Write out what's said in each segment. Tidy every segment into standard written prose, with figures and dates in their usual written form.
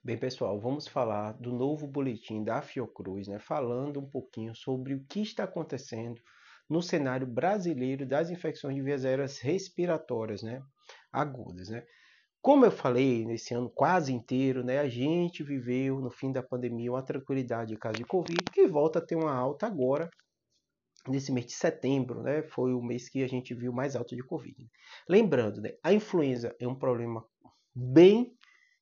Bem, pessoal, vamos falar do novo boletim da Fiocruz, né? Falando um pouquinho sobre o que está acontecendo no cenário brasileiro das infecções de vias aéreas respiratórias, né? Agudas, né? Como eu falei, nesse ano quase inteiro, né? A gente viveu no fim da pandemia uma tranquilidade em caso de Covid, que volta a ter uma alta agora, nesse mês de setembro, né? Foi o mês que a gente viu mais alta de Covid. Lembrando, né? A influenza é um problema bem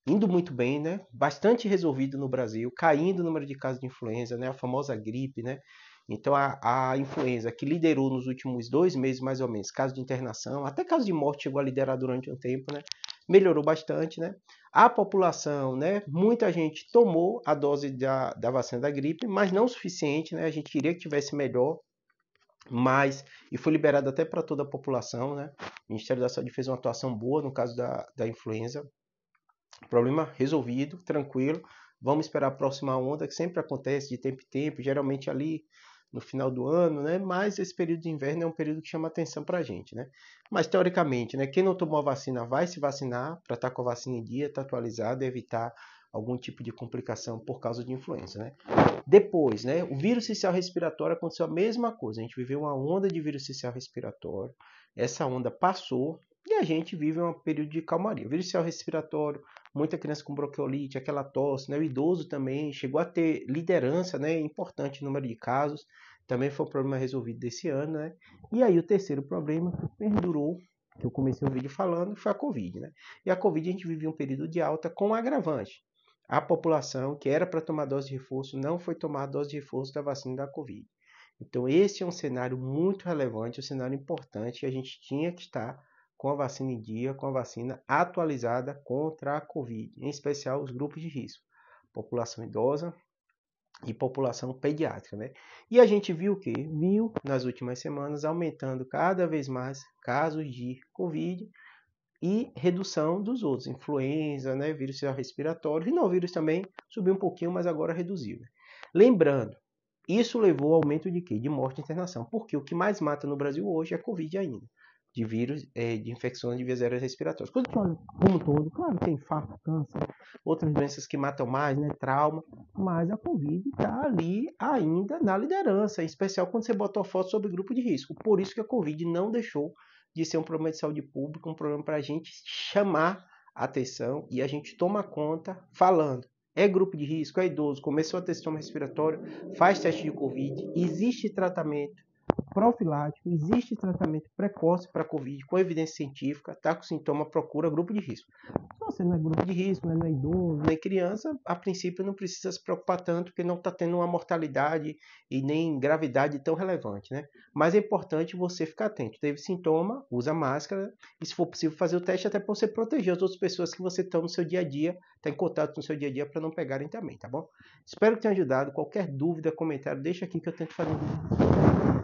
indo muito bem, né? Bastante resolvido no Brasil, caindo o número de casos de influenza, né? A famosa gripe, né? Então a influenza que liderou nos últimos 2 meses mais ou menos, casos de internação, até casos de morte chegou a liderar durante um tempo, né? Melhorou bastante, né? A população, né? Muita gente tomou a dose da vacina da gripe, mas não o suficiente, né? A gente queria que tivesse melhor, mas e foi liberado até para toda a população, né? O Ministério da Saúde fez uma atuação boa no caso da influenza. Problema resolvido, tranquilo. Vamos esperar a próxima onda, que sempre acontece de tempo em tempo, geralmente ali no final do ano, né? Mas esse período de inverno é um período que chama atenção para a gente, né? Mas teoricamente, né? Quem não tomou a vacina vai se vacinar para estar com a vacina em dia, estar atualizado, evitar algum tipo de complicação por causa de influenza, né? Depois, né? O vírus social respiratório aconteceu a mesma coisa. A gente viveu uma onda de vírus social respiratório. Essa onda passou e a gente vive um período de calmaria. Vírus social respiratório, muita criança com bronquiolite, aquela tosse, né? O idoso também chegou a ter liderança, né? Importante número de casos. Também foi um problema resolvido desse ano, né? E aí o terceiro problema que perdurou, que eu comecei o vídeo falando, foi a Covid, né? E a Covid a gente vive um período de alta com um agravante. A população que era para tomar dose de reforço não foi tomar a dose de reforço da vacina da Covid. Então esse é um cenário muito relevante, um cenário importante que a gente tinha que estar com a vacina em dia, com a vacina atualizada contra a Covid, em especial os grupos de risco, população idosa e população pediátrica, né? E a gente viu o quê? Viu nas últimas semanas aumentando cada vez mais casos de Covid e redução dos outros, influenza, né, vírus respiratório, rinovírus também subiu um pouquinho, mas agora reduziu. Né? Lembrando, isso levou ao aumento de quê? De morte e internação, porque o que mais mata no Brasil hoje é Covid ainda, de vírus, de infecções de vias aéreas respiratórias. Quando a gente olha como um todo, claro, tem infarto, câncer, outras doenças que matam mais, né, trauma, mas a Covid está ali ainda na liderança, em especial quando você bota a foto sobre grupo de risco. Por isso que a Covid não deixou de ser um problema de saúde pública, um problema para a gente chamar a atenção e a gente toma conta falando. É grupo de risco, é idoso, começou a ter sintoma respiratório, faz teste de Covid, existe tratamento profilático, existe tratamento precoce para Covid com evidência científica, está com sintoma, procura grupo de risco. Se você não é grupo de risco, não é idoso, nem criança, a princípio não precisa se preocupar tanto, porque não está tendo uma mortalidade e nem gravidade tão relevante, né? Mas é importante você ficar atento. Teve sintoma, usa máscara e, se for possível, fazer o teste até para você proteger as outras pessoas que você está no seu dia a dia, está em contato no seu dia a dia para não pegarem também, tá bom? Espero que tenha ajudado. Qualquer dúvida, comentário, deixa aqui que eu tento fazer um vídeo.